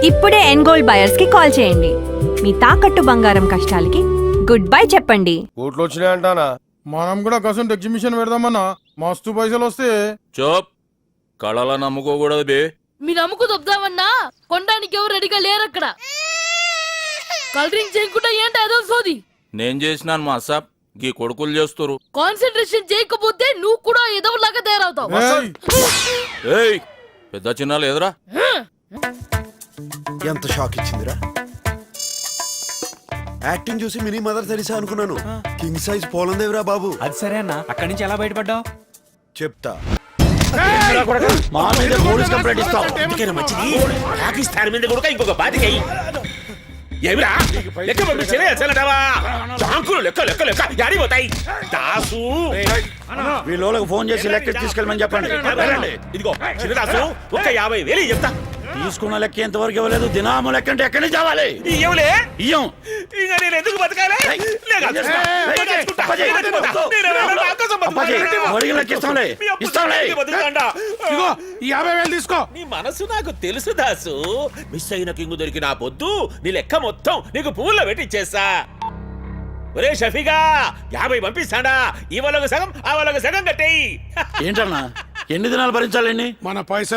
ఇప్పుడే ఎన్గోల్డ్ బయర్స్ కి కాల్ చేయండి. మీ తాకట్టు బంగారం కష్టాలకి గుడ్ బై చెప్పండి. కోట్లు వచ్చినాయంటానా? మనం కూడా కసంట్ ఎగ్జిబిషన్ పెడదామన్నా, మస్తు పైసలు వస్తే. చోప్ కళలా నమ్ముకోకూడదు బే. మీ నమ్ముకు దొబ్దామన్నా కొనడానికి ఎవరు రెడీగా లేరు అక్కడ. కలరింగ్ చేయకుండా ఏంటి అదో సోది. నేను చేసినాను మా సాబ్, గీ కొడుకులు చేస్తురు. కాన్సన్ట్రేషన్ చేయకపోతే నువ్వు కూడా ఎదవలాగా తయారవుతావు. ఏయ్, ఏయ్ పెద్ద చిన్న లేదురా. ఎంత షాక్ ఇచ్చిందిరా. యాక్టింగ్ చూసి మినీ మదర్ తెరిసా అనుకున్నాను. కింగ్ సైజ్ పోలందేవిరా బాబు. అది సరే అన్న, అక్కడి నుంచి ఎలా బయటపడ్డావు? చెప్తా. మా మీద పోలీస్ కంప్లైంట్ ఇస్తాం. ఎందుకైనా మంచిది పాకిస్తాన్ మీద కూడా ఇంకొక బాధ్యత ఏమిరా లెక్క పంపించేవా చాంకులు లెక్క లెక్క లెక్క యాడిపోతాయి. దాసు వీళ్ళకి ఫోన్ చేసి లెక్క తీసుకెళ్ళమని చెప్పండి. ఇదిగో చిన్నదాసు ఒక్క 50,000 చెప్తా. తీసుకున్న లెక్క ఎంతవరకు ఇవ్వలేదు. దినాము లెక్క అంటే ఎక్కడి నుంచి కావాలి? ఇవ్వలే ఇయ్యం. ఇంకా నేను ఎందుకు బతకాలి? ఇగో ఈ 50,000 తీసుకో. నీ మనసు నాకు తెలుసు దాసు. మిస్ అయిన కింగు దొరికిన పొద్దు నీ లెక్క మొత్తం నీకు పువ్వుల్లో పెట్టిచ్చేస్తా. ఒరే షఫీగా 50 పంపిస్తాడా? ఈ వాళ్ళకు సగం ఆ వాళ్ళకు సగం కట్టేయి. ఏంటన్నా ఎన్ని దినాలు భరించాలండి? మన పైసలు